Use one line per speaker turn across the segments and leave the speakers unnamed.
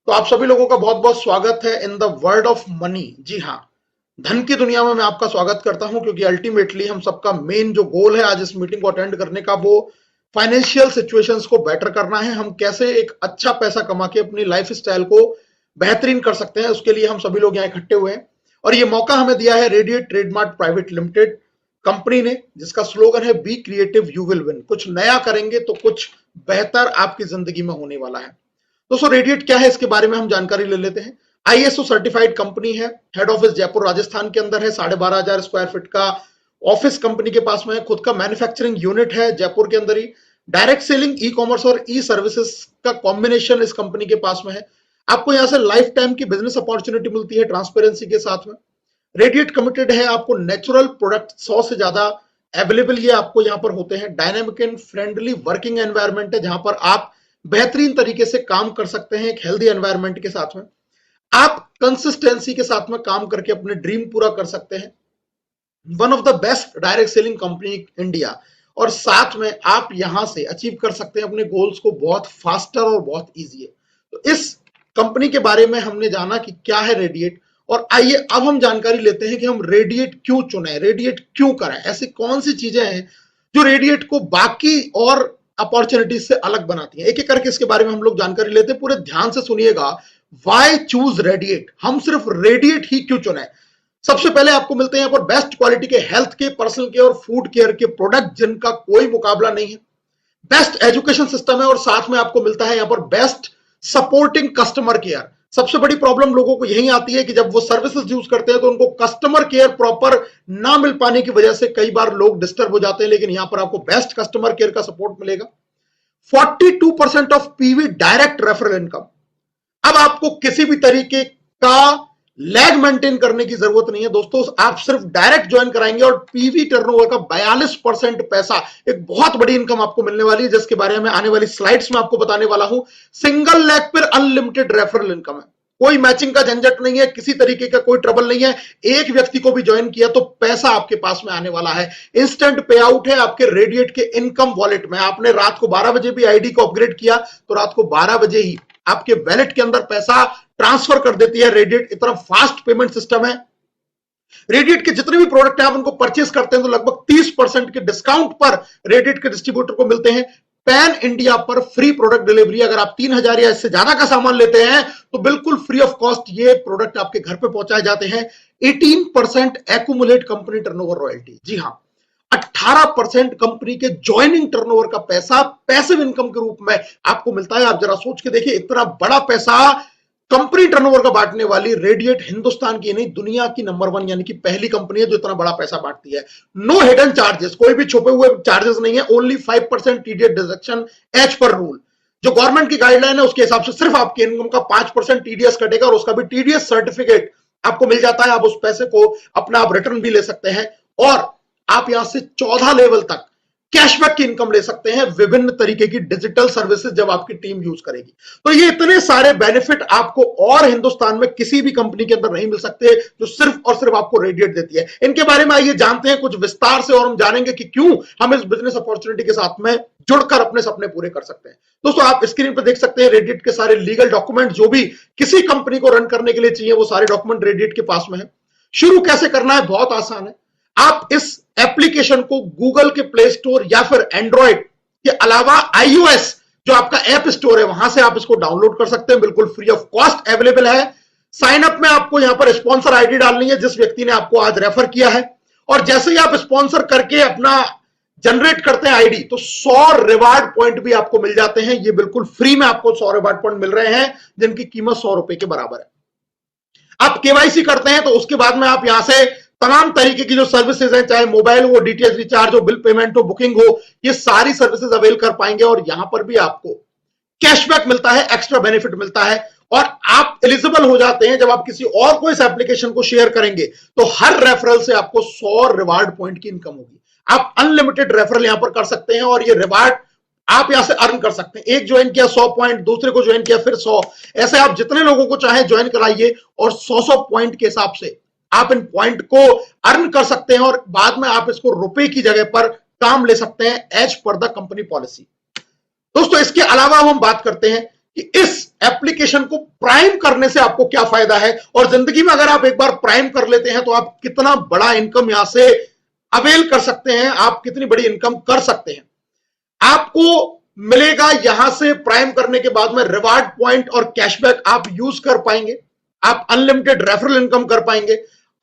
तो आप सभी लोगों का बहुत बहुत स्वागत है in the world of money. जी हाँ, धन की दुनिया में मैं आपका स्वागत करता हूं, क्योंकि अल्टीमेटली हम सबका मेन जो गोल है आज इस मीटिंग को अटेंड करने का, वो फाइनेंशियल सिचुएशंस को बेटर करना है। हम कैसे एक अच्छा पैसा कमा के अपनी लाइफ स्टाइल को बेहतरीन कर सकते हैं, उसके लिए हम सभी लोग यहाँ इकट्ठे हुए हैं। और ये मौका हमें दिया है radiate Trademart private limited company ने, जिसका स्लोगन है be creative you will win. कुछ नया करेंगे तो कुछ बेहतर आपकी जिंदगी में होने वाला है। दोस्तों, रेडिएट क्या है इसके बारे में हम जानकारी ले लेते हैं। आईएसओ सर्टिफाइड कंपनी है। हेड ऑफिस जयपुर राजस्थान के अंदर है। 12,500 स्क्वायर फीट का ऑफिस कंपनी के पास में है। खुद का मैन्युफैक्चरिंग यूनिट है जयपुर के अंदर ही। डायरेक्ट सेलिंग, ई कॉमर्स और ई सर्विसेज का कॉम्बिनेशन इस कंपनी के पास में है। आपको यहां से लाइफ टाइम की बिजनेस अपॉर्चुनिटी मिलती है ट्रांसपेरेंसी के साथ में। रेडिएट कमिटेड है, आपको नेचुरल प्रोडक्ट 100 से ज्यादा अवेलेबल ये आपको यहां पर होते हैं। Dynamic and friendly working environment है, जहां पर आप बेहतरीन तरीके से काम कर सकते हैं एक हेल्दी एनवायरनमेंट के साथ में। आप कंसिस्टेंसी के साथ में काम करके अपने ड्रीम पूरा कर सकते हैं। One of the best direct selling company India, और साथ में आप यहां से अचीव कर सकते हैं अपने गोल्स को बहुत फास्टर और बहुत इजी है। तो इस कंपनी के बारे में हमने जाना कि क्या है रेडिएट, और आइए अब हम जानकारी लेते हैं कि हम रेडिएट क्यों चुने, रेडिएट क्यों करें, ऐसी कौन सी चीजें हैं जो रेडिएट को बाकी और अपॉर्चुनिटीज से अलग बनाती है। एक एक करके इसके बारे में हम लोग जानकारी लेते हैं। पूरे ध्यान से सुनिएगा। वाई चूज रेडिएट, हम सिर्फ रेडिएट ही क्यों चुने। सबसे पहले आपको मिलते हैं यहाँ पर बेस्ट क्वालिटी के हेल्थ के, पर्सनल केयर और फूड केयर के प्रोडक्ट जिनका कोई मुकाबला नहीं है। बेस्ट एजुकेशन सिस्टम है, और साथ में आपको मिलता है यहाँ पर बेस्ट सपोर्टिंग कस्टमर केयर। सबसे बड़ी प्रॉब्लम लोगों को यही आती है कि जब वो सर्विसेज यूज करते हैं तो उनको कस्टमर केयर प्रॉपर ना मिल पाने की वजह से कई बार लोग डिस्टर्ब हो जाते हैं, लेकिन यहां पर आपको बेस्ट कस्टमर केयर का सपोर्ट मिलेगा। 42% of PV direct referral income. अब आपको किसी भी तरीके का लैग मेंटेन करने की जरूरत नहीं है दोस्तों। आप सिर्फ डायरेक्ट ज्वाइन कराएंगे और पीवी टर्नओवर का 42% पैसा, एक बहुत बड़ी इनकम आपको मिलने वाली है, जिसके बारे में आने वाली स्लाइड्स में आपको बताने वाला हूं। सिंगल लेग पर अनलिमिटेड रेफरल इनकम है, कोई मैचिंग का झंझट नहीं है, किसी तरीके का कोई ट्रबल नहीं है। एक व्यक्ति को भी ज्वाइन किया तो पैसा आपके पास में आने वाला है। इंस्टेंट पे आउट है आपके रेडिएट के इनकम वॉलेट में। आपने रात को 12 बजे भी आईडी को अपग्रेड किया तो रात को 12 बजे ही आपके वैलेट के अंदर पैसा ट्रांसफर कर देती है रेडिएट। इतना फास्ट पेमेंट सिस्टम है। रेडिएट के जितने भी प्रोडक्ट है आप उनको परचेस करते हैं तो लगभग 30% के डिस्काउंट पर रेडिएट के डिस्ट्रीब्यूटर को मिलते हैं। पैन इंडिया पर फ्री प्रोडक्ट डिलीवरी। अगर आप 3,000 या इससे ज्यादा का सामान लेते हैं तो बिल्कुल फ्री ऑफ कॉस्ट ये प्रोडक्ट आपके घर पे पहुंचाए जाते हैं। 18% एक्यूमुलेट कंपनी टर्नओवर रॉयल्टी। जी हां, 18% कंपनी के ज्वाइनिंग टर्नओवर का पैसा पैसिव इनकम के रूप में आपको मिलता है। आप जरा सोच के देखिए, इतना बड़ा पैसा कंपनी टर्नओवर का बांटने वाली रेडिएट हिंदुस्तान की नहीं, दुनिया की नंबर 1 यानी कि पहली कंपनी है जो इतना बड़ा पैसा बांटती है। नो हिडन चार्जेस, कोई भी छुपे हुए चार्जेस नहीं है। Only 5% TDS deduction as per rule. जो गवर्नमेंट की गाइडलाइन है उसके हिसाब से सिर्फ आपके इनकम का 5% टीडीएस कटेगा, और उसका भी टीडीएस सर्टिफिकेट आपको मिल जाता है। आप उस पैसे को अपना आप रिटर्न भी ले सकते हैं, और आप यहां से 14 लेवल तक कैशबैक की इनकम ले सकते हैं विभिन्न तरीके की डिजिटल सर्विसेज जब आपकी टीम यूज करेगी। तो ये इतने सारे बेनिफिट आपको और हिंदुस्तान में किसी भी कंपनी के अंदर नहीं मिल सकते, जो सिर्फ और सिर्फ आपको रेडिएट देती है। इनके बारे में आइए जानते हैं कुछ विस्तार से, और हम जानेंगे कि क्यों हम इस बिजनेस अपॉर्चुनिटी के साथ में जुड़कर अपने सपने पूरे कर सकते हैं। दोस्तों, आप स्क्रीन पर देख सकते हैं रेडिएट के सारे लीगल डॉक्यूमेंट जो भी किसी कंपनी को रन करने के लिए चाहिए, वो सारे डॉक्यूमेंट रेडिएट के पास में है। शुरू कैसे करना है, बहुत आसान है। आप इस एप्लीकेशन को गूगल के प्ले स्टोर या फिर एंड्रॉइड के अलावा iOS जो आपका ऐप स्टोर है वहां से आप इसको डाउनलोड कर सकते हैं। बिल्कुल फ्री ऑफ कॉस्ट अवेलेबल है। साइन अप में आपको यहां पर स्पॉन्सर आईडी डालनी है जिस व्यक्ति ने आपको आज रेफर किया है, और जैसे ही आप स्पॉन्सर करके अपना जनरेट करते हैं आईडी तो 100 रिवार्ड पॉइंट भी आपको मिल जाते हैं। ये बिल्कुल फ्री में आपको 100 रिवार्ड पॉइंट मिल रहे हैं जिनकी कीमत 100 रुपए के बराबर है। आप केवाईसी करते हैं तो उसके बाद में आप यहां से तमाम तरीके की जो सर्विसेज हैं, चाहे मोबाइल हो, डीटीएच रिचार्ज हो, बिल पेमेंट हो, बुकिंग हो, ये सारी सर्विसेज अवेल कर पाएंगे। और यहां पर भी आपको कैशबैक मिलता है, एक्स्ट्रा बेनिफिट मिलता है, और आप एलिजिबल हो जाते हैं। जब आप किसी और को इस एप्लीकेशन को शेयर करेंगे तो हर रेफरल से आपको 100 रिवार्ड पॉइंट की इनकम होगी। आप अनलिमिटेड रेफरल यहां पर कर सकते हैं, और ये रिवार्ड आप यहां से अर्न कर सकते हैं। एक ज्वाइन किया 100 पॉइंट, दूसरे को ज्वाइन किया फिर 100, ऐसे आप जितने लोगों को चाहे ज्वाइन कराइए, और 100 पॉइंट के हिसाब से आप इन पॉइंट को अर्न कर सकते हैं, और बाद में आप इसको रुपए की जगह पर काम ले सकते हैं as per the company policy. दोस्तों, इसके अलावा हम बात करते हैं कि इस एप्लीकेशन को प्राइम करने से आपको क्या फायदा है, और जिंदगी में अगर आप एक बार प्राइम कर लेते हैं तो आप कितना बड़ा इनकम यहां से अवेल कर सकते हैं, आप कितनी बड़ी इनकम कर सकते हैं। आपको मिलेगा यहां से प्राइम करने के बाद में रिवार्ड पॉइंट और कैशबैक आप यूज कर पाएंगे, आप अनलिमिटेड रेफरल इनकम कर पाएंगे,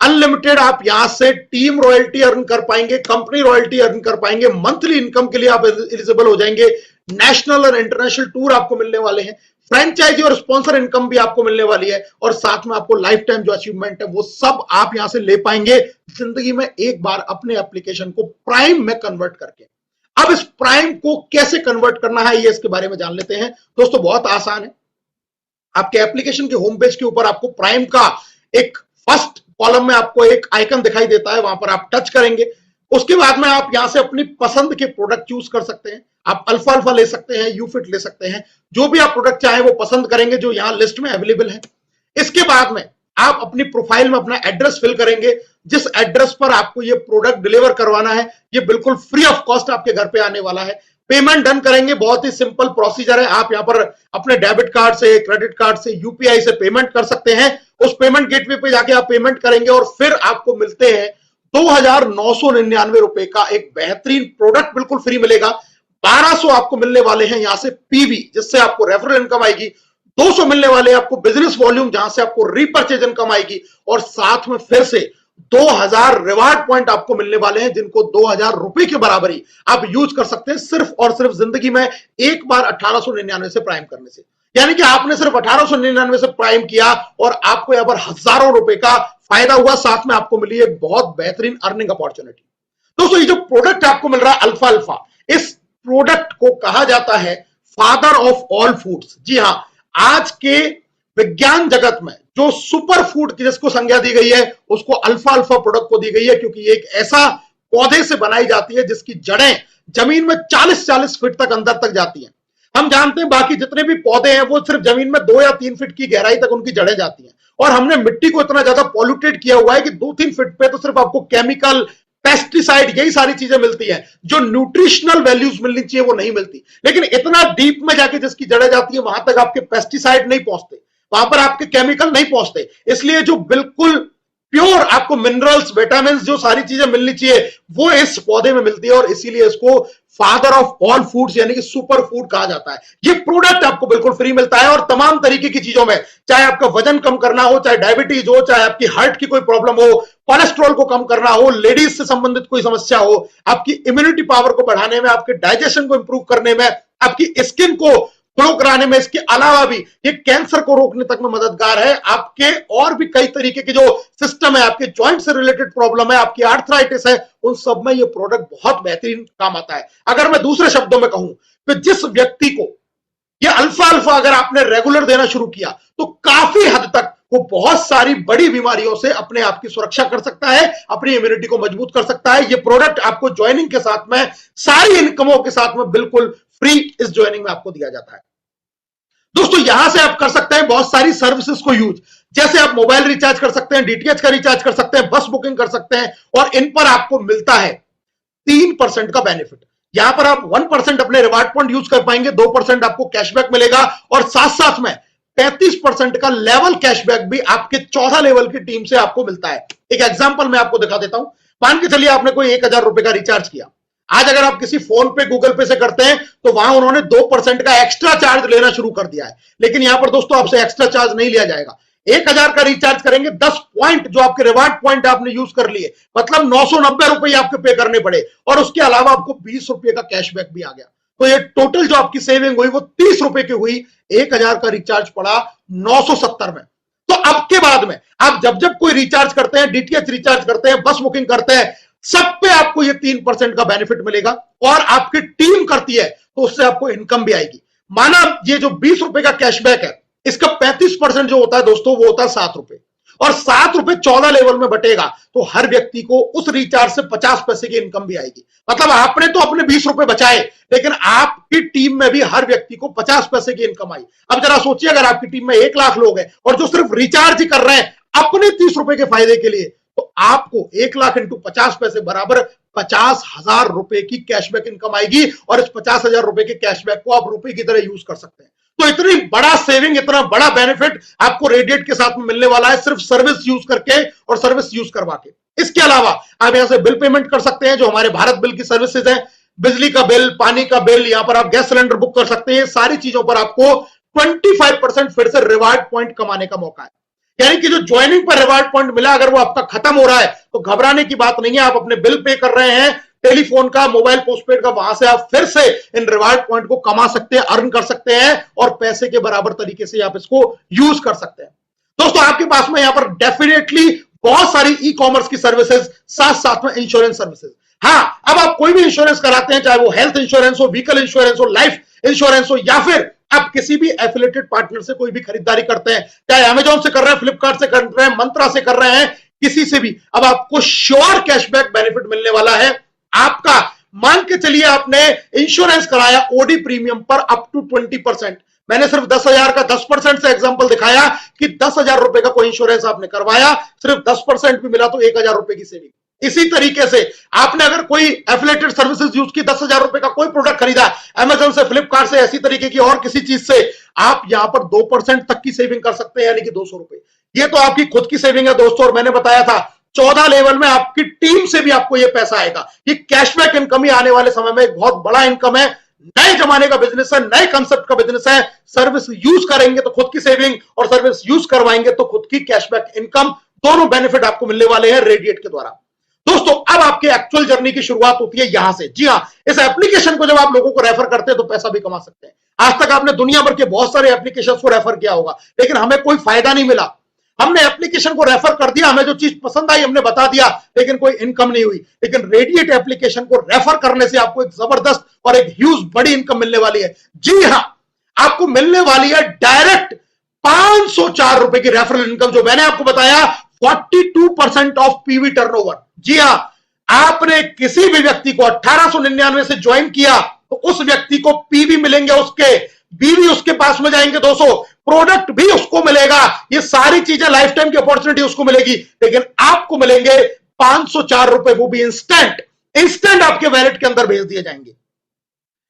अनलिमिटेड आप यहां से टीम रॉयल्टी अर्न कर पाएंगे, कंपनी रॉयल्टी अर्न कर पाएंगे, मंथली इनकम के लिए आप एलिजिबल हो जाएंगे, नेशनल और इंटरनेशनल टूर आपको मिलने वाले हैं, फ्रेंचाइजी और स्पॉन्सर इनकम भी आपको मिलने वाली है, और साथ में आपको लाइफ टाइम जो अचीवमेंट है वो सब आप यहां से ले पाएंगे जिंदगी में एक बार अपने एप्लीकेशन को प्राइम में कन्वर्ट करके। अब इस प्राइम को कैसे कन्वर्ट करना है ये इसके बारे में जान लेते हैं। दोस्तों बहुत आसान है, आपके एप्लीकेशन के होम पेज के ऊपर आपको प्राइम का एक फर्स्ट कॉलम में आपको एक आइकन दिखाई देता है, वहां पर आप टच करेंगे। उसके बाद में आप यहां से अपनी पसंद के प्रोडक्ट चूज कर सकते हैं, आप अल्फा अल्फा ले सकते हैं, यूफिट ले सकते हैं, जो भी आप प्रोडक्ट चाहे वो पसंद करेंगे जो यहां लिस्ट में अवेलेबल है। इसके बाद में आप अपनी प्रोफाइल में अपना एड्रेस फिल करेंगे, जिस एड्रेस पर आपको ये प्रोडक्ट डिलीवर करवाना है ये बिल्कुल फ्री ऑफ कॉस्ट आपके घर पे आने वाला है। पेमेंट डन करेंगे, बहुत ही सिंपल प्रोसीजर है, आप यहां पर अपने डेबिट कार्ड से, क्रेडिट कार्ड से, यूपीआई से पेमेंट कर सकते हैं। उस पेमेंट गेटवे पे जाके आप पेमेंट करेंगे और फिर आपको मिलते हैं 2,999 रुपए का एक बेहतरीन प्रोडक्ट बिल्कुल फ्री मिलेगा। 1200 आपको मिलने वाले हैं यहां से पीवी, जिससे आपको रेफरल इनकम आएगी। 200 मिलने वाले हैं आपको बिजनेस वॉल्यूम, जहां से आपको रीपरचेज इनकम आएगी, और साथ में फिर से 2000 रिवार्ड पॉइंट आपको मिलने वाले हैं, जिनको 2000 रुपए के बराबर ही आप यूज कर सकते हैं सिर्फ और सिर्फ जिंदगी में एक बार 1899 से प्राइम करने से। यानी कि आपने सिर्फ 1899 से प्राइम किया और आपको यहां पर हजारों रुपए का फायदा हुआ, साथ में आपको मिली एक बहुत बेहतरीन अर्निंग अपॉर्चुनिटी। दोस्तों ये जो प्रोडक्ट आपको मिल रहा है अल्फा अल्फा, इस प्रोडक्ट को कहा जाता है फादर ऑफ ऑल फूड्स। जी हां, आज के विज्ञान जगत में जो सुपर फूड की जिसको संज्ञा दी गई है उसको अल्फा अल्फा प्रोडक्ट को दी गई है, क्योंकि ये एक ऐसा पौधे से बनाई जाती है जिसकी जड़ें जमीन में 40-40 फीट तक अंदर तक जाती हैं। हम जानते हैं बाकी जितने भी पौधे हैं वो सिर्फ जमीन में 2 या 3 फीट की गहराई तक उनकी जड़ें जाती हैं, और हमने मिट्टी को इतना ज्यादा पॉल्यूटेड किया हुआ है कि 2-3 फीट पे तो सिर्फ आपको केमिकल, पेस्टिसाइड, यही सारी चीजें मिलती हैं, जो न्यूट्रिशनल वैल्यूज मिलनी चाहिए वो नहीं मिलती। लेकिन इतना डीप में जाके जिसकी जड़ें जाती है वहां तक आपके पेस्टिसाइड नहीं पहुंचते, वहां पर आपके केमिकल नहीं पहुंचते, इसलिए जो बिल्कुल प्योर आपको मिनरल्स, विटामिन, जो सारी चीजें मिलनी चाहिए वो इस पौधे में मिलती है, और इसीलिए इसको फादर ऑफ ऑल फूड्स यानी कि सुपर फूड कहा जाता है। ये प्रोडक्ट आपको बिल्कुल फ्री मिलता है, और तमाम तरीके की चीजों में, चाहे आपका वजन कम करना हो, चाहे डायबिटीज हो, चाहे आपकी हार्ट की कोई प्रॉब्लम हो, कोलेस्ट्रॉल को कम करना हो, लेडीज से संबंधित कोई समस्या हो, आपकी इम्यूनिटी पावर को बढ़ाने में, आपके डाइजेशन को इंप्रूव करने में, आपकी स्किन को ग्लो कराने में, इसके अलावा भी ये कैंसर को रोकने तक में मददगार है। आपके और भी कई तरीके के जो सिस्टम है, आपके जॉइंट से रिलेटेड प्रॉब्लम है, आपकी आर्थराइटिस है, उन सब में ये प्रोडक्ट बहुत बेहतरीन काम आता है। अगर मैं दूसरे शब्दों में कहूं तो जिस व्यक्ति को ये अल्फा अल्फा अगर आपने रेगुलर देना शुरू किया तो काफी हद तक वो बहुत सारी बड़ी बीमारियों से अपने आप की सुरक्षा कर सकता है, अपनी इम्यूनिटी को मजबूत कर सकता है। ये प्रोडक्ट आपको ज्वाइनिंग के साथ में, सारी इनकमों के साथ में बिल्कुल फ्री इस ज्वाइनिंग में आपको दिया जाता है। दोस्तों यहां से आप कर सकते हैं बहुत सारी सर्विसेज को यूज, जैसे आप मोबाइल रिचार्ज कर सकते हैं, डीटीएच का रिचार्ज कर सकते हैं, बस बुकिंग कर सकते हैं, और इन पर आपको मिलता है 3% का बेनिफिट। यहां पर आप 1% अपने रिवार्ड पॉइंट यूज कर पाएंगे, 2% आपको कैशबैक मिलेगा, और साथ साथ में 35% का लेवल कैशबैक भी आपके 14 लेवल की टीम से आपको मिलता है। एक एग्जांपल मैं आपको दिखा देता हूं। मान के चलिए आपने कोई 1000 रुपए का रिचार्ज किया, आज अगर आप किसी फोन पे, गूगल पे से करते हैं तो वहां उन्होंने 2% का एक्स्ट्रा चार्ज लेना शुरू कर दिया है, लेकिन यहां पर दोस्तों आपसे एक्स्ट्रा चार्ज नहीं लिया जाएगा। 1000 का रिचार्ज करेंगे, 10 पॉइंट जो आपके रिवार्ड पॉइंट आपने यूज कर लिए, मतलब 990 रुपए आपके पे करने पड़े, और उसके अलावा आपको 20 रुपए का कैशबैक भी आ गया। तो ये टोटल जो आपकी सेविंग हुई वो 30 रुपए की हुई, 1000 का रिचार्ज पड़ा 970 में। तो अब के बाद में आप जब जब कोई रिचार्ज करते हैं, डीटीएच रिचार्ज करते हैं, बस बुकिंग करते हैं, सब पे आपको ये 3% का बेनिफिट मिलेगा, और आपकी टीम करती है तो उससे आपको इनकम भी आएगी। माना ये जो 20 रुपए का कैशबैक है, इसका 35% जो होता है दोस्तों वो होता है 7 रुपए, और 7 रुपए 14 लेवल में बटेगा तो हर व्यक्ति को उस रिचार्ज से 50 पैसे की इनकम भी आएगी। मतलब आपने तो अपने 20 रुपए बचाए, लेकिन आपकी टीम में भी हर व्यक्ति को 50 पैसे की इनकम आई। अब जरा सोचिए, अगर आपकी टीम में 1 लाख लोग हैं और जो सिर्फ रिचार्ज ही कर रहे हैं अपने 30 रुपए के फायदे के लिए, तो आपको 1 लाख इंटू 50 पैसे बराबर 50,000 रुपए की कैशबैक इनकम आएगी, और इस 50,000 रुपए के कैशबैक को आप रुपए की तरह यूज कर सकते हैं। तो इतनी बड़ा सेविंग, इतना बड़ा बेनिफिट आपको रेडिएट के साथ में मिलने वाला है, सिर्फ सर्विस यूज करके और सर्विस यूज करवा के। इसके अलावा आप यहां से बिल पेमेंट कर सकते हैं, जो हमारे भारत बिल की सर्विसेज है, बिजली का बिल, पानी का बिल, यहां पर आप गैस सिलेंडर बुक कर सकते हैं। सारी चीजों पर आपको 25% फिर से रिवार्ड पॉइंट कमाने का मौका है। यानी कि जो ज्वाइनिंग पर रिवार्ड पॉइंट मिला, अगर वो आपका खत्म हो रहा है तो घबराने की बात नहीं है। आप अपने बिल पे कर रहे हैं, टेलीफोन का, मोबाइल पोस्टपेड का, वहां से आप फिर से इन रिवार्ड पॉइंट को कमा सकते हैं, अर्न कर सकते हैं और पैसे के बराबर तरीके से आप इसको यूज कर सकते हैं। दोस्तों आपके पास में यहां पर डेफिनेटली बहुत सारी ई कॉमर्स की सर्विसेज, साथ साथ में इंश्योरेंस सर्विसेज। हाँ, अब आप कोई भी इंश्योरेंस कराते हैं, चाहे वो हेल्थ इंश्योरेंस हो, व्हीकल इंश्योरेंस हो, लाइफ इंश्योरेंस हो, या फिर आप किसी भी एफिलिएटेड पार्टनर से कोई भी खरीदारी करते हैं, चाहे अमेजॉन से कर रहे हैं, फ्लिपकार्ट से कर रहे हैं, मंत्रा से कर रहे हैं, किसी से भी, अब आपको श्योर कैशबैक बेनिफिट मिलने वाला है। आपका मान के चलिए आपने इंश्योरेंस कराया ओडी प्रीमियम पर अप टू 20%। मैंने सिर्फ 10,000 का 10% से एग्जांपल दिखाया कि 10,000 रुपए का कोई इंश्योरेंस आपने करवाया, सिर्फ 10% भी मिला तो 1,000 रुपए की सेविंग। इसी तरीके से आपने अगर कोई एफिलिएटेड सर्विसेज यूज की, 10,000 रुपए का कोई प्रोडक्ट खरीदा अमेजॉन से, फ्लिपकार्ट से, ऐसी तरीके की और किसी चीज से, आप यहां पर 2% तक की सेविंग कर सकते हैं, यानी कि 200 रुपए। ये तो आपकी खुद की सेविंग है दोस्तों, और मैंने बताया था 14 लेवल में आपकी टीम से भी आपको यह पैसा आएगा। ये कैशबैक इनकम ही आने वाले समय में एक बहुत बड़ा इनकम है, नए जमाने का बिजनेस है, नए कंसेप्ट का बिजनेस है। सर्विस यूज करेंगे तो खुद की सेविंग, और सर्विस यूज करवाएंगे तो खुद की कैशबैक इनकम, दोनों बेनिफिट आपको मिलने वाले हैं रेडिएट के द्वारा। दोस्तों अब आपके एक्चुअल जर्नी की शुरुआत होती है यहां से। जी हां, इस एप्लीकेशन को जब आप लोगों को रेफर करते हैं तो पैसा भी कमा सकते हैं। आज तक आपने दुनिया भर के बहुत सारे एप्लीकेशंस को रेफर किया होगा, लेकिन हमें कोई फायदा नहीं मिला। हमने एप्लीकेशन को रेफर कर दिया, हमें जो चीज पसंद आई हमने बता दिया, लेकिन कोई इनकम नहीं हुई। लेकिन रेडिएट एप्लीकेशन को रेफर करने से आपको एक जबरदस्त और एक ह्यूज बड़ी इनकम मिलने वाली है। जी हां, आपको मिलने वाली है डायरेक्ट 504 रुपए की रेफरल इनकम, जो मैंने आपको बताया 42% ऑफ पीवी टर्नओवर। जी हां, आपने किसी भी व्यक्ति को 1899 से ज्वाइन किया तो उस व्यक्ति को पीवी मिलेंगे, उसके बीवी उसके पास में जाएंगे 200, प्रोडक्ट भी उसको मिलेगा, ये सारी चीजें लाइफ टाइम की अपॉर्चुनिटी उसको मिलेगी, लेकिन आपको मिलेंगे 504 रुपए, वो भी इंस्टेंट आपके वैलेट के अंदर भेज दिए जाएंगे।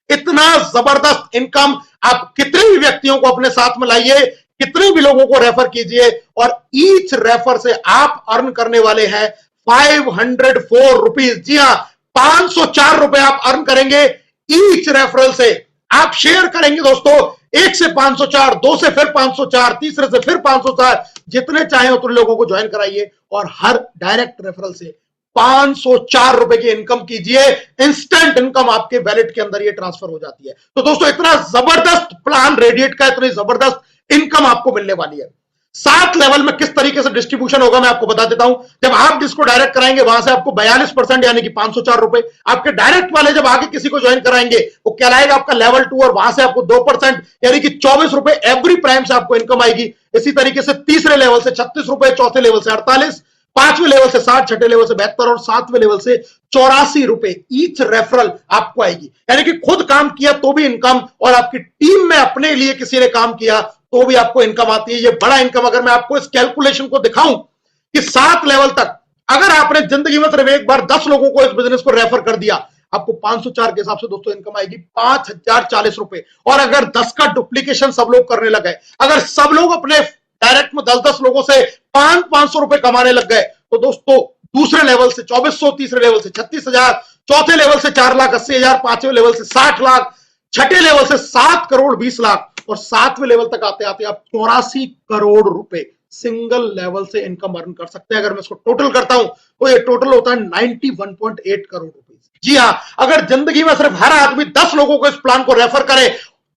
इतना जबरदस्त इनकम आप कितने भी व्यक्तियों को अपने साथ में लाइए, कितने भी लोगों को रेफर कीजिए, और ईच रेफर से आप अर्न करने वाले हैं 504 रुपीज। जी हां, 504 रुपए आप अर्न करेंगे ईच रेफरल से। आप शेयर करेंगे दोस्तों, 1 से 504, 2 से फिर 504, तीसरे से फिर 504, जितने चाहे उतने लोगों को ज्वाइन कराइए और हर डायरेक्ट रेफरल से 504 रुपए की इनकम कीजिए। इंस्टेंट इनकम आपके वैलेट के अंदर ये ट्रांसफर हो जाती है। तो दोस्तों इतना जबरदस्त प्लान रेडिएट का, इतनी जबरदस्त इनकम आपको मिलने वाली है। 7 लेवल में किस तरीके से डिस्ट्रीब्यूशन होगा मैं आपको बता देता हूं। जब आप जिसको डायरेक्ट कराएंगे वहां से आपको 42% यानी कि 504 रुपए, आपके डायरेक्ट वाले जब आगे किसी को ज्वाइन कराएंगे वो कहलाएगा आपका लेवल 2, और वहां से आपको 2% यानी कि 24 रुपए एवरी प्राइम से आपको इनकम आएगी। इसी तरीके से तीसरे लेवल से 36 रुपए, चौथे लेवल से 48, पांचवें लेवल से 60, छठे लेवल से 72 और सातवें लेवल से 84 रुपए ईच रेफरल आपको आएगी। यानी कि खुद काम किया तो भी इनकम, और आपकी टीम में अपने लिए किसी ने काम किया तो भी आपको इनकम आती है। ये बड़ा इनकम, अगर मैं आपको इस कैलकुलेशन को दिखाऊं कि 7 लेवल तक अगर आपने जिंदगी में सिर्फ एक बार 10 लोगों को इस बिजनेस को रेफर कर दिया, आपको 504 के हिसाब से दोस्तों इनकम आएगी 5,040 रुपए। और अगर 10 का डुप्लीकेशन सब लोग करने लग गए, अगर सब लोग अपने डायरेक्ट में 10-10 लोगों से 500 रुपए कमाने लग गए, तो दोस्तों दूसरे लेवल से 2400, तीसरे लेवल से 36,000, चौथे लेवल से 4,80,000, पांचवें लेवल से 60 लाख, छठे लेवल से 7 करोड़ 20 लाख, और सातवें लेवल तक आते आते आप 84 करोड़ रुपए सिंगल लेवल से इनकम अर्न कर सकते हैं। अगर मैं इसको टोटल करता हूं तो ये टोटल होता है 91.8 करोड़ रुपए। जी हां, अगर जिंदगी में सिर्फ हर आदमी 10 लोगों को इस प्लान को रेफर करे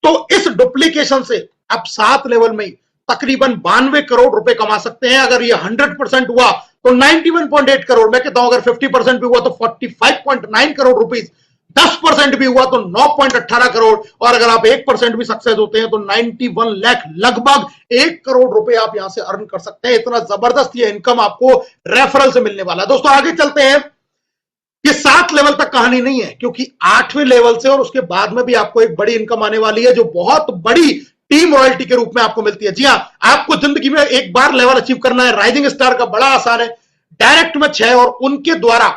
तो इस डुप्लीकेशन से आप 7 लेवल में तकरीबन 92 करोड़ रुपए कमा सकते हैं। अगर ये 100% हुआ तो 91.8 करोड़, मैं कहता हूं अगर 50% भी हुआ तो 45.9 करोड़ रुपीज, 10% भी हुआ तो 9.18 करोड़, और अगर आप 1% भी सक्सेस होते हैं तो 91 लाख, लगभग 1 करोड़ रुपए आप यहां से अर्न कर सकते हैं। इतना जबरदस्त ये इनकम आपको रेफरल से मिलने वाला है। दोस्तों आगे चलते हैं। ये 7 लेवल तक कहानी नहीं है, क्योंकि 8वें लेवल से और उसके बाद में भी आपको एक बड़ी इनकम आने वाली है, जो बहुत बड़ी टीम रॉयल्टी के रूप में आपको मिलती है। जी हां, आपको जिंदगी में एक बार लेवल अचीव करना है। राइजिंग स्टार का बड़ा आसान है, डायरेक्ट में 6 और उनके द्वारा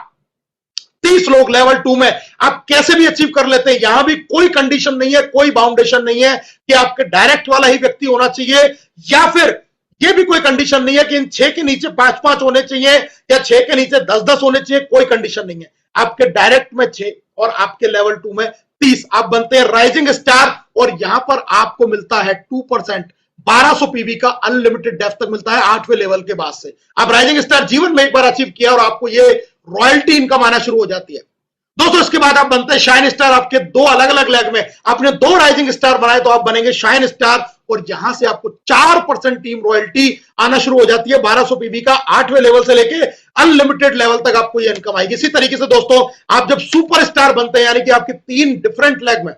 30 लोग लेवल 2 में आप कैसे भी अचीव कर लेते हैं। यहां भी कोई कंडीशन नहीं है, कोई बाउंडेशन नहीं है कि आपके डायरेक्ट वाला ही व्यक्ति होना चाहिए, या फिर ये भी कोई कंडीशन नहीं है कि इन 6 के नीचे 5-5 होने चाहिए या 6 के नीचे 10-10 होने चाहिए। कोई कंडीशन नहीं है। आपके डायरेक्ट में 6 और आपके लेवल 2 में 30, आप बनते हैं राइजिंग स्टार। और यहां पर आपको मिलता है 2%, 1200 पीवी का अनलिमिटेड डेप्थ तक मिलता है 8वें लेवल के बाद से। आप राइजिंग स्टार जीवन में एक बार अचीव किया और आपको ये रॉयल्टी इनकम आना शुरू हो जाती है दोस्तों। इसके बाद आप बनते हैं शाइन स्टार। आपके 2 अलग अलग लेग में आपने 2 राइजिंग स्टार बनाए तो आप बनेंगे शाइन स्टार, और यहां से आपको 4% टीम रॉयल्टी आना शुरू हो जाती है 1200 पीवी का। 8वें लेवल से लेके अनलिमिटेड लेवल तक आपको ये इनकम आएगी। इसी तरीके से दोस्तों आप जब सुपर स्टार बनते हैं, यानी कि आपके 3 डिफरेंट लेग में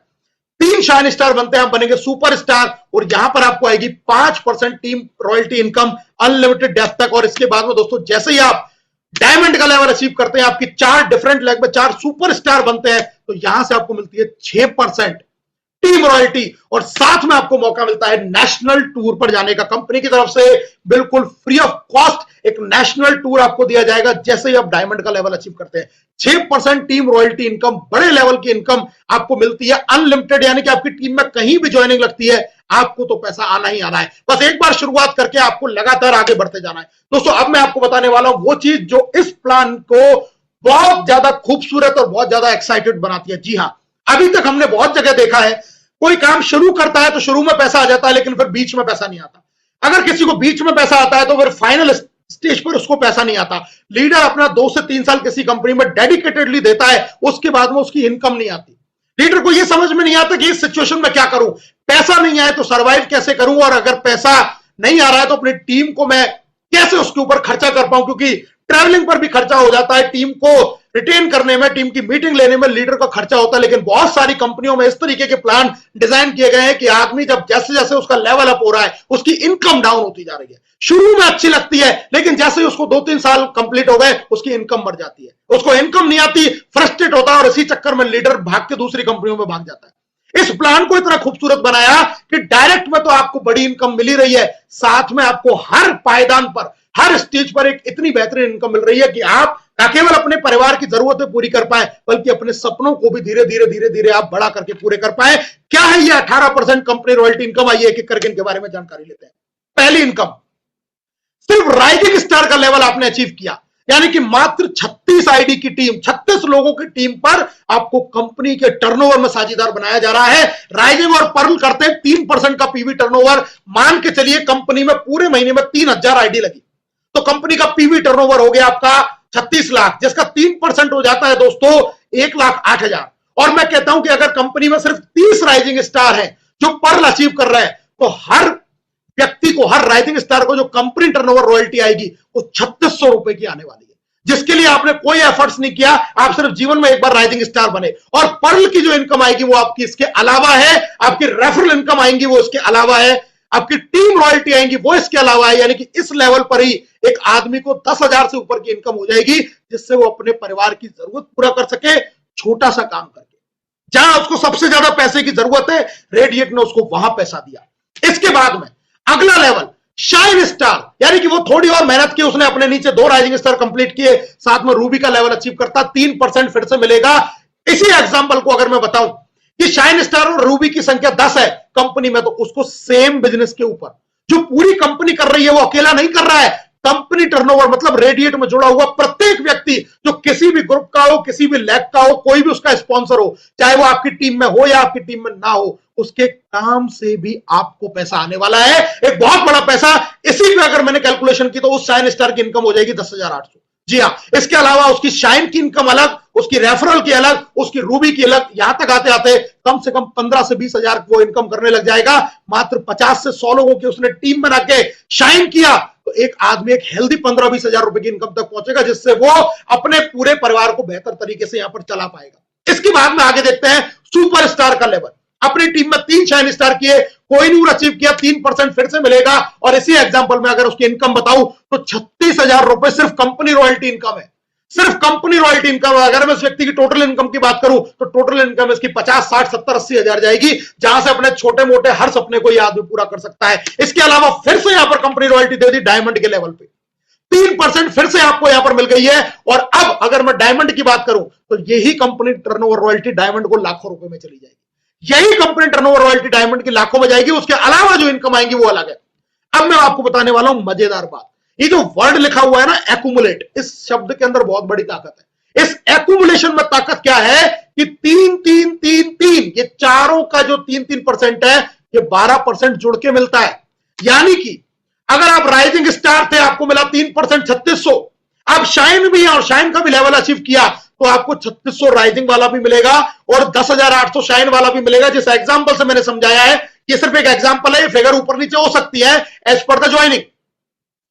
3 शाइन स्टार बनते हैं, आप बनेंगे सुपर स्टार, और यहां पर आपको आएगी 5% team royalty income unlimited depth तक। और इसके बाद में दोस्तों जैसे ही आप डायमंड का लेवल अचीव करते हैं, आपकी 4 डिफरेंट लेग में 4 सुपर स्टार बनते हैं, तो यहां से आपको मिलती है 6% टीम रॉयल्टी, और साथ में आपको मौका मिलता है नेशनल टूर पर जाने का। कंपनी की तरफ से बिल्कुल फ्री ऑफ कॉस्ट एक नेशनल टूर आपको दिया जाएगा जैसे ही आप डायमंड का लेवल अचीव करते हैं। 6% टीम रॉयल्टी इनकम, बड़े लेवल की इनकम आपको मिलती है अनलिमिटेड, यानी कि आपकी टीम में कहीं भी ज्वाइनिंग लगती है आपको तो पैसा आना ही आना है। बस एक बार शुरुआत करके आपको लगातार आगे बढ़ते जाना है दोस्तों। अब मैं आपको बताने वाला हूं वो चीज जो इस प्लान को बहुत ज्यादा खूबसूरत और बहुत ज्यादा एक्साइटेड बनाती है। जी हां, अभी तक हमने बहुत जगह देखा है कोई काम शुरू करता है तो शुरू में पैसा आ जाता है, लेकिन फिर बीच में पैसा नहीं आता। अगर किसी को बीच में पैसा आता है तो फिर फाइनल स्टेज पर उसको पैसा नहीं आता। लीडर अपना 2 से 3 साल किसी कंपनी में डेडिकेटेडली देता है, उसके बाद में उसकी इनकम नहीं आती। लीडर को यह समझ में नहीं आता कि इस सिचुएशन में क्या करूं, पैसा नहीं आए तो सरवाइव कैसे करूं, और अगर पैसा नहीं आ रहा है तो अपनी टीम को मैं कैसे उसके ऊपर खर्चा कर पाऊं, क्योंकि ट्रैवलिंग पर भी खर्चा हो जाता है, टीम को रिटेन करने में, टीम की मीटिंग लेने में लीडर का खर्चा होता है। लेकिन बहुत सारी कंपनियों में इस तरीके के प्लान डिजाइन किए गए हैं कि आदमी जब जैसे जैसे उसका लेवल अप हो रहा है उसकी इनकम डाउन होती जा रही है। शुरू में अच्छी लगती है, लेकिन जैसे ही उसको 2-3 साल कंप्लीट हो गए उसकी इनकम बढ़ जाती है, उसको इनकम नहीं आती, फ्रस्ट्रेट होता है, और इसी चक्कर में लीडर भाग के दूसरी कंपनियों में भाग जाता है। इस प्लान को इतना खूबसूरत बनाया कि डायरेक्ट में तो आपको बड़ी इनकम मिल ही रही है, साथ में आपको हर पायदान पर, हर स्टेज पर एक इतनी बेहतरीन इनकम मिल रही है कि आप न केवल अपने परिवार की जरूरतें पूरी कर पाए, बल्कि अपने सपनों को भी धीरे धीरे आप बड़ा करके पूरे कर पाए। क्या है ये 18% कंपनी रॉयल्टी इनकम? आइए एक एक करके इनके बारे में जानकारी लेते हैं। पहली इनकम, सिर्फ राइजिंग स्टार का लेवल आपने अचीव किया, यानी कि मात्र 36 आईडी की टीम, 36 लोगों की टीम पर आपको कंपनी के टर्नओवर में साझेदार बनाया जा रहा है। राइजिंग और पर्ल करते हैं 3% का पीवी टर्नओवर। मान के चलिए कंपनी में पूरे महीने में 3000 आईडी लगी, तो कंपनी का पीवी टर्नओवर हो गया आपका 36 लाख, जिसका 3% हो जाता है दोस्तों 1,08,000। और मैं कहता हूं कि अगर कंपनी में सिर्फ 30 राइजिंग स्टार हैं जो पर्ल अचीव कर रहे हैं, तो हर व्यक्ति को, हर राइजिंग स्टार को जो कंपनी टर्नओवर रॉयल्टी आएगी वो 3600 रुपए की आने वाली है, जिसके लिए आपने कोई एफर्ट्स नहीं किया, आप सिर्फ जीवन में एक बार राइजिंग स्टार बने। और पर्ल की जो इनकम आएगी वो आपकी इसके अलावा है, आपकी रेफरल इनकम आएंगी वो इसके अलावा है, आपकी टीम रॉयल्टी आएंगी वो इसके अलावा है। यानी कि इस लेवल पर ही एक आदमी को 10,000 से ऊपर की इनकम हो जाएगी, जिससे वो अपने परिवार की जरूरत पूरा कर सके, छोटा सा काम करके। जहां उसको सबसे ज्यादा पैसे की जरूरत है, रेडिएट ने उसको वहां पैसा दिया। इसके बाद में अगला लेवल शाइन स्टार, यानी कि वो थोड़ी और मेहनत की, उसने अपने नीचे 2 राइजिंग स्टार कंप्लीट किए, साथ में रूबी का लेवल अचीव करता, 3% फिर से मिलेगा। इसी एग्जांपल को अगर मैं बताऊं कि शाइन स्टार और रूबी की संख्या 10 है कंपनी में, तो उसको सेम बिजनेस के ऊपर जो पूरी कंपनी कर रही है वो अकेला नहीं कर रहा है। कंपनी टर्नओवर मतलब रेडिएट में जुड़ा हुआ प्रत्येक व्यक्ति जो किसी भी ग्रुप का हो, किसी भी लैग का हो, कोई भी उसका स्पॉन्सर हो, चाहे वो आपकी टीम में हो या आपकी टीम में ना हो, उसके काम से भी आपको पैसा आने वाला है, एक बहुत बड़ा पैसा। इसी पे अगर मैंने कैलकुलेशन की तो उस शाइन स्टार की इनकम हो जाएगी 10,800। जी हाँ, इसके अलावा उसकी शाइन की इनकम अलग, उसकी रेफरल की अलग, उसकी रूबी की अलग, यहां तक आते आते कम से कम 15 से 20 हजार वो इनकम करने लग जाएगा। मात्र 50 से 100 लोगों की उसने टीम बना के शाइन किया, तो एक आदमी एक हेल्दी 15-20 हजार रुपए की इनकम तक पहुंचेगा, जिससे वो अपने पूरे परिवार को बेहतर तरीके से यहां पर चला पाएगा। इसके बाद में आगे देखते हैं सुपर स्टार का लेवल। अपनी टीम में 3 शाइन स्टार किए, कोई नहीं अचीव किया, 3% फिर से मिलेगा। और इसी एग्जांपल में अगर उसकी इनकम बताऊं तो 36,000 रुपए सिर्फ कंपनी रॉयल्टी इनकम है, सिर्फ कंपनी रॉयल्टी इनकम। अगर मैं इस व्यक्ति की टोटल इनकम की बात करूं तो टोटल इनकम इसकी 50, 60, 70, 80 हजार जाएगी, जहां से अपने छोटे मोटे हर सपने को यह आदमी पूरा कर सकता है। इसके अलावा फिर से यहां पर कंपनी रॉयल्टी दे दी डायमंड के लेवल पे। 3% फिर से आपको यहां पर मिल गई है। और अब अगर मैं डायमंड की बात करूं तो यही कंपनी टर्नओवर रॉयल्टी डायमंड को लाखों रुपए में चली जाएगी। यही कंपनी टर्नओवर रॉयल्टी डायमंड की लाखों में जाएगी, उसके अलावा जो इनकम आएंगी वो अलग है। अब मैं आपको बताने वाला हूं मजेदार बात। ये जो वर्ड लिखा हुआ है ना एक्यूमुलेट, इस शब्द के अंदर बहुत बड़ी ताकत है। इस एक्यूमुलेशन में ताकत क्या है कि 3 ये चारों का जो 3% है ये 12% जुड़ के मिलता है। यानी कि अगर आप राइजिंग स्टार थे आपको मिला 3% 3600, आप शाइन भी है और शाइन का भी लेवल अचीव किया तो आपको 3600 राइजिंग वाला भी मिलेगा और 10,800 शाइन वाला भी मिलेगा। जिस एग्जांपल से मैंने समझाया है ये सिर्फ एक एग्जांपल है, ये फिगर ऊपर नीचे हो सकती है एज पर द ज्वाइनिंग,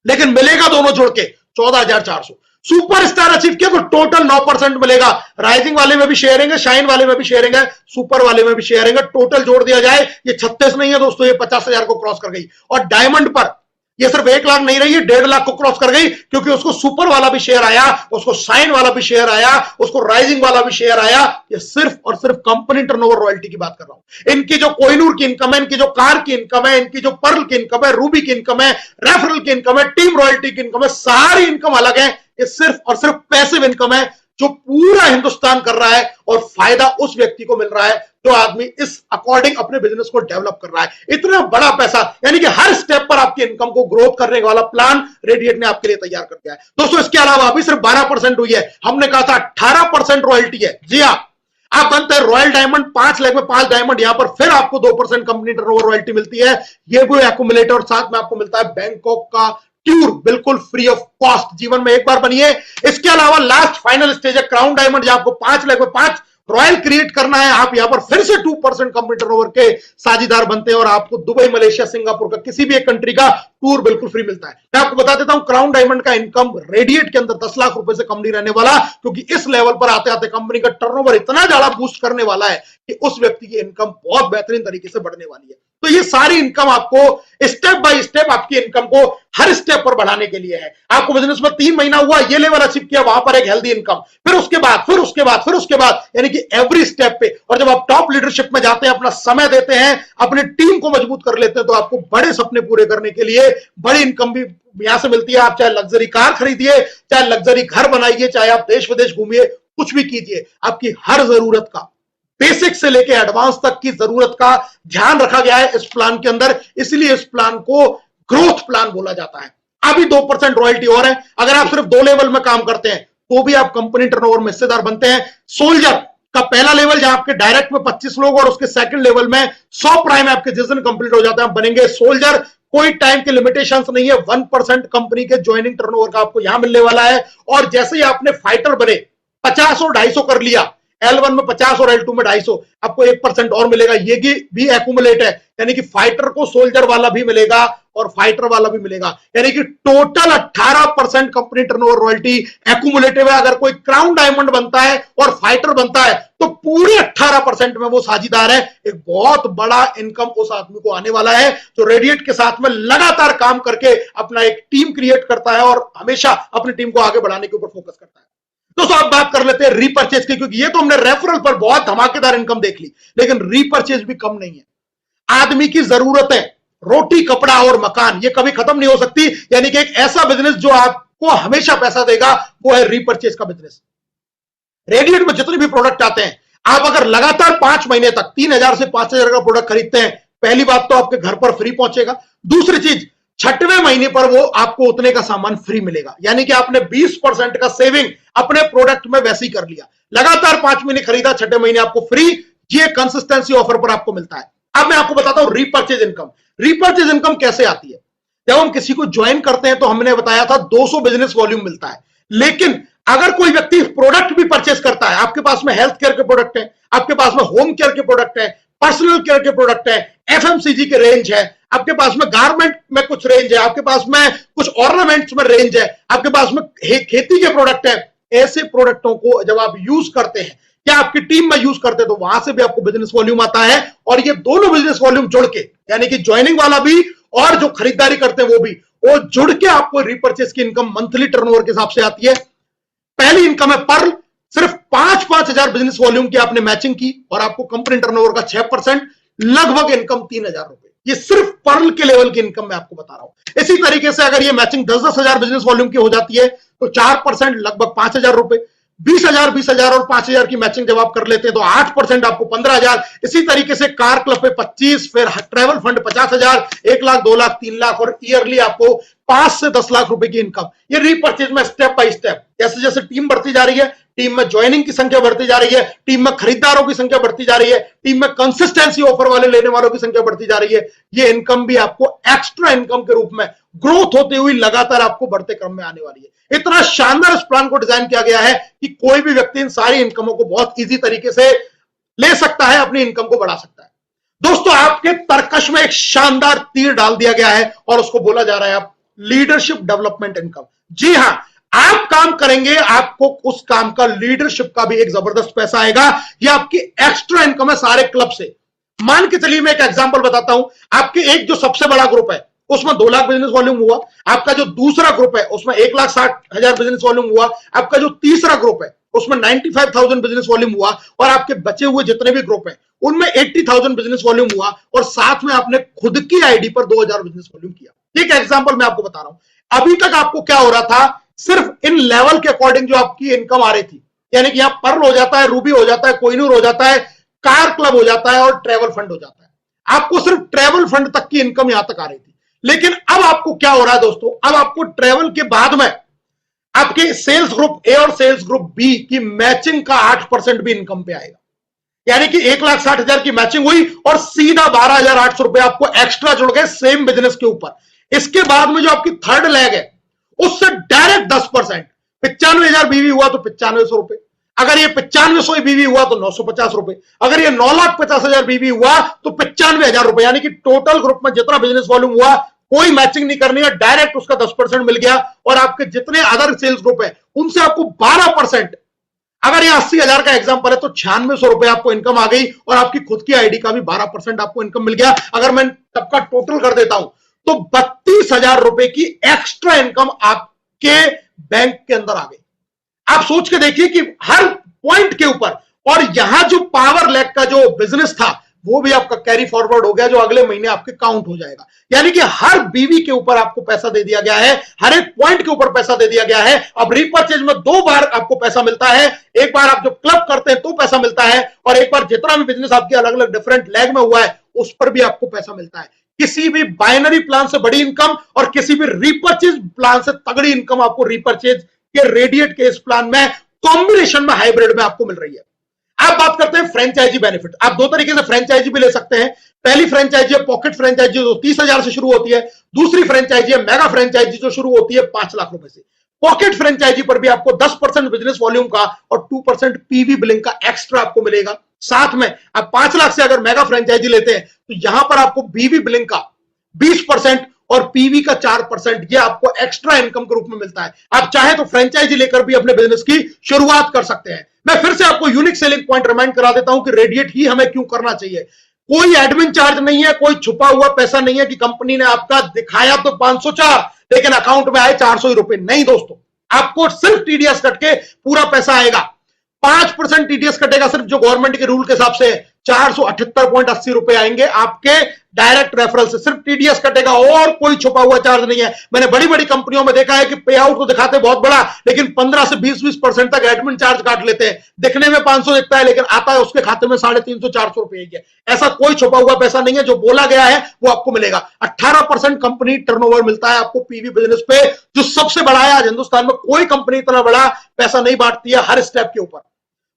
लेकिन मिलेगा दोनों जोड़ के 14,400। सुपर स्टार अचीव किया तो टोटल 9% मिलेगा। राइजिंग वाले में भी शेयरिंग है, शाइन वाले में भी शेयरिंग है, सुपर वाले में भी शेयरिंग है। टोटल जोड़ दिया जाए ये 36 नहीं है दोस्तों, ये 50,000 को क्रॉस कर गई। और डायमंड पर ये सिर्फ 1 लाख नहीं रही है, 1.5 लाख को क्रॉस कर गई, क्योंकि उसको सुपर वाला भी शेयर आया, उसको शाइन वाला भी शेयर आया, उसको राइजिंग वाला भी शेयर आया। ये सिर्फ और सिर्फ कंपनी टर्नओवर रॉयल्टी की बात कर रहा हूं। इनकी जो कोहिनूर की इनकम है, इनकी जो कार की इनकम है, इनकी जो पर्ल की इनकम है, रूबी की इनकम है, रेफरल की इनकम है, टीम रॉयल्टी की इनकम है, सारी इनकम अलग है। ये सिर्फ और सिर्फ पैसिव इनकम है जो पूरा हिंदुस्तान कर रहा है और फायदा उस व्यक्ति को मिल रहा है जो आदमी इस अकॉर्डिंग अपने बिजनेस को डेवलप कर रहा है। इतना बड़ा पैसा, यानी कि हर स्टेप पर आपकी इनकम को ग्रोथ करने वाला प्लान रेडिएट ने आपके लिए तैयार कर दिया है दोस्तों। इसके अलावा अभी सिर्फ 12% हुई है, हमने कहा था 18% रॉयल्टी है। जी हाँ, आप बनते हैं रॉयल डायमंड, 5 लाख में 5 डायमंड, यहां पर फिर आपको 2% कंपनी टर्नओवर रॉयल्टी मिलती है। ये भी एक्यूमुलेटर, साथ में आपको मिलता है बैंकॉक का टूर बिल्कुल फ्री ऑफ कॉस्ट। जीवन में एक बार बनिए। इसके अलावा लास्ट फाइनल स्टेज है क्राउन डायमंड, जहां आपको 5 लाख में 5 रॉयल क्रिएट करना है। आप यहां पर फिर से 2% कंपनी टर्नओवर के साझेदार बनते हैं और आपको दुबई, मलेशिया, सिंगापुर का किसी भी एक कंट्री का टूर बिल्कुल फ्री मिलता है। मैं आपको बता देता हूं क्राउन डायमंड का इनकम रेडिएट के अंदर 10 लाख रुपए से कम नहीं रहने वाला, क्योंकि इस लेवल पर आते आते कंपनी का टर्नओवर इतना ज्यादा बूस्ट करने वाला है कि उस व्यक्ति की इनकम बहुत बेहतरीन तरीके से बढ़ने वाली है। तो ये सारी इनकम आपको स्टेप बाय स्टेप आपकी इनकम को हर स्टेप पर बढ़ाने के लिए है। आपको बिजनेस में 3 महीना हुआ, ये लेवल अचीव किया, वहां पर एक हेल्दी इनकम, फिर उसके बाद फिर उसके बाद फिर उसके बाद, यानी कि एवरी स्टेप पे। और जब आप टॉप लीडरशिप में जाते हैं, अपना समय देते हैं, अपनी टीम को मजबूत कर लेते हैं, तो आपको बड़े सपने पूरे करने के लिए बड़ी इनकम भी यहां से मिलती है। आप चाहे लग्जरी कार खरीदिए, चाहे लग्जरी घर बनाइए, चाहे आप देश विदेश घूमिए, कुछ भी कीजिए, आपकी हर जरूरत का, बेसिक से लेके एडवांस तक की जरूरत का ध्यान रखा गया है इस प्लान के अंदर। इसलिए इस प्लान को ग्रोथ प्लान बोला जाता है। अभी 2% रॉयल्टी और है। अगर आप सिर्फ 2 लेवल में काम करते हैं तो भी आप कंपनी टर्नओवर में हिस्सेदार बनते हैं। सोल्जर का पहला लेवल जहां आपके डायरेक्ट में 25 लोग और उसके सेकंड लेवल में 100 प्राइम आपके जिस दिन कंप्लीट हो जाता है, बनेंगे सोल्जर। कोई टाइम के लिमिटेशंस नहीं है। 1% कंपनी के ज्वाइनिंग टर्नओवर का आपको यहां मिलने वाला है। और जैसे ही आपने फाइटर बने, 50 और 250 कर लिया, L1 में 50 और L2 में 250, आपको 1% और मिलेगा। ये भी एक्यूमुलेट है, यानी कि फाइटर को सोल्जर वाला भी मिलेगा और फाइटर वाला भी मिलेगा, यानी कि total 18% company turnover royalty accumulative है। अगर कोई क्राउन डायमंड बनता है और फाइटर बनता है तो पूरे 18% में वो साझेदार है। एक बहुत बड़ा इनकम उस आदमी को आने वाला है जो रेडिएट के साथ में लगातार काम करके अपना एक टीम क्रिएट करता है और हमेशा अपनी टीम को आगे बढ़ाने के ऊपर फोकस करता है। दोस्तों आप बात कर लेते हैं रीपर्चेज की, क्योंकि ये तो हमने रेफरल पर बहुत धमाकेदार इनकम देख ली, लेकिन रीपर्चेज भी कम नहीं है। आदमी की जरूरतें, रोटी, कपड़ा और मकान, ये कभी खत्म नहीं हो सकती। यानी कि एक ऐसा बिजनेस जो आपको हमेशा पैसा देगा वो है रीपर्चेज का बिजनेस। रेडिएट में जितने भी प्रोडक्ट आते हैं, आप अगर लगातार 5 महीने तक 3,000 से 5,000 का प्रोडक्ट खरीदते हैं, पहली बात तो आपके घर पर फ्री पहुंचेगा। दूसरी चीज, 6वें महीने पर वो आपको उतने का सामान फ्री मिलेगा। यानी कि आपने 20% का सेविंग अपने प्रोडक्ट में वैसे ही कर लिया। लगातार 5 महीने खरीदा, 6वें महीने आपको फ्री। ये कंसिस्टेंसी ऑफर पर आपको मिलता है। अब मैं आपको बताता हूं रीपर्चेज इनकम। रीपर्चेज इनकम कैसे आती है? जब हम किसी को ज्वाइन करते हैं तो हमने बताया था 200 बिजनेस वॉल्यूम मिलता है। लेकिन अगर कोई व्यक्ति प्रोडक्ट भी परचेस करता है, आपके पास में हेल्थ केयर के प्रोडक्ट है, आपके पास में होम केयर के प्रोडक्ट है, पर्सनल केयर के प्रोडक्ट है, एफएमसीजी के रेंज है, आपके पास में गारमेंट में कुछ रेंज है, आपके पास में कुछ ऑर्नामेंट्स में रेंज है, आपके पास में खेती के प्रोडक्ट है। ऐसे प्रोडक्टों को जब आप यूज करते हैं या आपकी टीम में यूज करते हैं तो वहां से भी आपको बिजनेस वॉल्यूम आता है। और ये दोनों बिजनेस वॉल्यूम जुड़ के, यानी कि ज्वाइनिंग वाला भी और जो खरीदारी करते हैं वो भी, वो जुड़ के आपको रीपर्चेस की इनकम मंथली टर्नओवर के हिसाब से आती है। पहली इनकम है पर्ल, सिर्फ 5-5 हजार बिजनेस वॉल्यूम की आपने मैचिंग की और आपको कंपनी टर्नओवर का 6%, लगभग इनकम 3,000 रुपए। ये सिर्फ पर्ल के लेवल की इनकम मैं आपको बता रहा हूं। इसी तरीके से अगर ये मैचिंग 10-10 हजार बिजनेस वॉल्यूम की हो जाती है तो 4% लगभग 5,000 रुपए, 20,000 और 5,000 की मैचिंग जब आप कर लेते हैं तो 8% आपको 15,000। इसी तरीके से कार क्लब पे 25, फिर ट्रेवल फंड 50,000, 1 लाख, 2 लाख, 3 लाख और ईयरली आपको 5 से 10 लाख रुपए की इनकम। ये रीपर्चेज में स्टेप बाय स्टेप जैसे जैसे टीम बढ़ती जा रही है, टीम में ज्वाइनिंग की संख्या बढ़ती जा रही है, टीम में खरीदारों की संख्या बढ़ती जा रही है, टीम में कंसिस्टेंसी ऑफर वाले लेने वालों की संख्या बढ़ती जा रही है, ये इनकम भी आपको एक्स्ट्रा इनकम के रूप में ग्रोथ होती हुई लगातार आपको बढ़ते क्रम में आने वाली है। इतना शानदार इस प्लान को डिजाइन किया गया है कि कोई भी व्यक्ति इन सारी इनकमों को बहुत इजी तरीके से ले सकता है, अपनी इनकम को बढ़ा सकता है। दोस्तों, आपके तर्कश में एक शानदार तीर डाल दिया गया है और उसको बोला जा रहा है आप लीडरशिप डेवलपमेंट इनकम। जी हां, आप काम करेंगे, आपको उस काम का लीडरशिप का भी एक जबरदस्त पैसा आएगा। ये आपकी एक्स्ट्रा इनकम है सारे क्लब से। मान के चलिए मैं एक एग्जांपल बताता हूं। आपके एक जो सबसे बड़ा ग्रुप है उसमें 2 लाख बिजनेस वॉल्यूम हुआ, आपका जो दूसरा ग्रुप है उसमें 1,60,000 बिजनेस वॉल्यूम हुआ, आपका जो तीसरा ग्रुप है उसमें 95,000 बिजनेस वॉल्यूम हुआ और आपके बचे हुए जितने भी ग्रुप हैं उनमें 80,000 बिजनेस वॉल्यूम हुआ और साथ में आपने खुद की आईडी पर 2,000 बिजनेस वॉल्यूम किया। एक एग्जांपल मैं आपको बता रहा हूं। अभी तक आपको क्या हो रहा था, सिर्फ इन लेवल के अकॉर्डिंग जो आपकी इनकम आ रही थी, यानी कि यहां पर्ल हो जाता है, रूबी हो जाता है, कोहिनूर हो जाता है, कार क्लब हो जाता है और ट्रेवल फंड हो जाता है। आपको सिर्फ ट्रेवल फंड तक की इनकम यहां तक आ रही थी। लेकिन अब आपको क्या हो रहा है दोस्तों, अब आपको ट्रेवल के बाद में आपके सेल्स ग्रुप ए और सेल्स ग्रुप बी की मैचिंग का 8% भी इनकम पे आएगा। यानी कि 1,60,000 की मैचिंग हुई और सीधा 12,800 रुपए आपको एक्स्ट्रा जुड़ गए सेम बिजनेस के ऊपर। इसके बाद में जो आपकी थर्ड लेग है उससे डायरेक्ट 10%, 95,000 बीवी हुआ तो 9,500 रुपए, अगर ये 9,500 बीवी हुआ तो 950 रुपए, अगर ये 9,50,000 बीवी हुआ तो 95,000 रुपए। यानी कि टोटल ग्रुप में जितना बिजनेस वॉल्यूम हुआ कोई मैचिंग नहीं करनी है, डायरेक्ट उसका 10% मिल गया। और आपके जितने अदर सेल्स ग्रुप है उनसे आपको 12%, अगर ये 80,000 का एग्जांपल है तो 9600 रुपए आपको इनकम आ गई और आपकी खुद की आईडी का भी 12% आपको इनकम मिल गया। अगर मैं सबका टोटल कर देता हूं तो 32,000 रुपए की एक्स्ट्रा इनकम आपके बैंक के अंदर आ गई। आप सोच के देखिए कि हर पॉइंट के ऊपर, और यहां जो पावर लैग का जो बिजनेस था वो भी आपका कैरी फॉरवर्ड हो गया, जो अगले महीने आपके काउंट हो जाएगा। यानी कि हर बीवी के ऊपर आपको पैसा दे दिया गया है, हर एक पॉइंट के ऊपर पैसा दे दिया गया है। अब रीपर्चेज में 2 बार आपको पैसा मिलता है, एक बार आप जब क्लब करते हैं तो पैसा मिलता है और एक बार जितना भी बिजनेस आपके अलग अलग डिफरेंट लैग में हुआ है उस पर भी आपको पैसा मिलता है। किसी भी बाइनरी प्लान से बड़ी इनकम और किसी भी रीपर्चेज प्लान से तगड़ी इनकम आपको रीपर्चेज के रेडिएट के इस प्लान में कॉम्बिनेशन में हाइब्रिड में आपको मिल रही है। आप बात करते हैं फ्रेंचाइजी बेनिफिट। आप 2 तरीके से फ्रेंचाइजी भी ले सकते हैं। पहली फ्रेंचाइजी है पॉकेट फ्रेंचाइजी जो 30,000 से शुरू होती है। दूसरी फ्रेंचाइजी है मेगा फ्रेंचाइजी जो शुरू होती है 5 लाख रुपए से। पॉकेट फ्रेंचाइजी पर भी आपको 10% बिजनेस वॉल्यूम का और 2% पीवी बिलिंग का एक्स्ट्रा आपको मिलेगा। साथ में आप 5 लाख से अगर मेगा फ्रेंचाइजी लेते हैं तो यहां पर आपको बीवी बिलिंग का 20% और पीवी का 4% ये आपको एक्स्ट्रा इनकम के रूप में मिलता है। आप चाहे तो फ्रेंचाइजी लेकर भी अपने बिजनेस की शुरुआत कर सकते हैं। मैं फिर से आपको यूनिक सेलिंग पॉइंट रिमाइंड करा देता हूं कि रेडिएट ही हमें क्यों करना चाहिए। कोई एडमिन चार्ज नहीं है, कोई छुपा हुआ पैसा नहीं है कि कंपनी ने आपका दिखाया तो 504 लेकिन अकाउंट में आए 400 ही रुपए। नहीं दोस्तों, आपको सिर्फ टीडीएस कट के पूरा पैसा आएगा। 5% टीडीएस कटेगा सिर्फ जो गवर्नमेंट के रूल के हिसाब से 478.80 रुपए आएंगे आपके डायरेक्ट रेफरल से। सिर्फ टीडीएस कटेगा और कोई छुपा हुआ चार्ज नहीं है। मैंने बड़ी बड़ी कंपनियों में देखा है कि पे आउट तो दिखाते बहुत बड़ा लेकिन 15 से 20% तक एडमिन चार्ज काट लेते हैं। दिखने में 500 दिखता है लेकिन आता है उसके खाते में 350-400 रुपए ही है। ऐसा कोई छुपा हुआ पैसा नहीं है, जो बोला गया है वो आपको मिलेगा। 18% कंपनी टर्नओवर मिलता है आपको पीवी बिजनेस पे, जो सबसे बड़ा है। आज हिंदुस्तान में कोई कंपनी इतना बड़ा पैसा नहीं बांटती है हर स्टेप के ऊपर।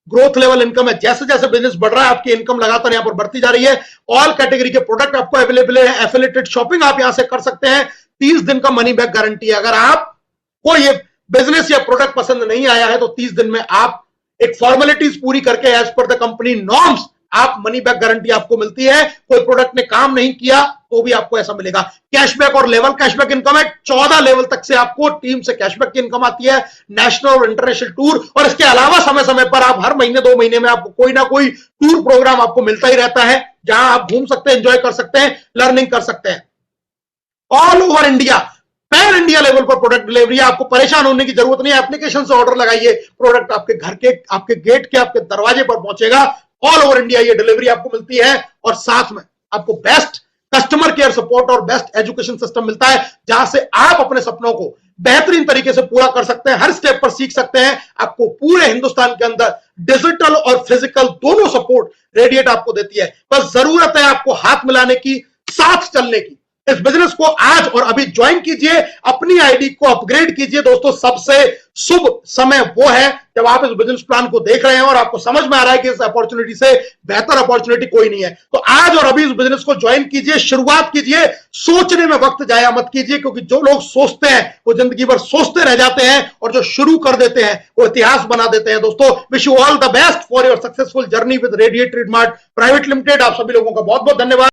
ग्रोथ लेवल इनकम है, जैसे जैसे बिजनेस बढ़ रहा है आपकी इनकम लगातार यहां पर बढ़ती जा रही है। ऑल कैटेगरी के प्रोडक्ट आपको अवेलेबल है। एफिलिएटेड शॉपिंग आप यहां से कर सकते हैं। 30 दिन का मनी बैक गारंटी है। अगर आपको ये बिजनेस या प्रोडक्ट पसंद नहीं आया है तो 30 दिन में आप एक फॉर्मेलिटीज पूरी करके as per the company norms आप मनी बैक गारंटी आपको मिलती है। कोई प्रोडक्ट ने काम नहीं किया तो भी आपको ऐसा मिलेगा। कैशबैक और लेवल कैशबैक इनकम है। 14 लेवल तक से आपको टीम से कैशबैक की इनकम आती है। नेशनल और इंटरनेशनल टूर, और इसके अलावा समय समय पर आप हर महीने 2 महीने में आपको कोई ना कोई टूर प्रोग्राम आपको मिलता ही रहता है, जहां आप घूम सकते हैं, एंजॉय कर सकते हैं, लर्निंग कर सकते हैं। All over India, pan India level पर प्रोडक्ट डिलीवरी। आपको परेशान होने की जरूरत नहीं है। एप्लीकेशन से ऑर्डर लगाइए, प्रोडक्ट आपके घर के, आपके गेट के, आपके दरवाजे पर पहुंचेगा। ऑल ओवर इंडिया ये डिलीवरी आपको मिलती है और साथ में आपको बेस्ट कस्टमर केयर सपोर्ट और बेस्ट एजुकेशन सिस्टम मिलता है, जहां से आप अपने सपनों को बेहतरीन तरीके से पूरा कर सकते हैं, हर स्टेप पर सीख सकते हैं। आपको पूरे हिंदुस्तान के अंदर डिजिटल और फिजिकल दोनों सपोर्ट रेडिएट आपको देती है। बस जरूरत है आपको हाथ मिलाने की, साथ चलने की। इस बिजनेस को आज और अभी ज्वाइन कीजिए, अपनी आईडी को अपग्रेड कीजिए। दोस्तों, सबसे शुभ समय वो है जब आप इस बिजनेस प्लान को देख रहे हैं और आपको समझ में आ रहा है कि इस अपॉर्चुनिटी से बेहतर अपॉर्चुनिटी कोई नहीं है। तो आज और अभी इस बिजनेस को ज्वाइन कीजिए, शुरुआत कीजिए। सोचने में वक्त जाया मत कीजिए, क्योंकि जो लोग सोचते हैं वो जिंदगी भर सोचते रह जाते हैं, और जो शुरू कर देते हैं वो इतिहास बना देते हैं। दोस्तों, wish you all the best for your successful journey with Radiate Trademart private limited. आप सभी लोगों का बहुत बहुत धन्यवाद।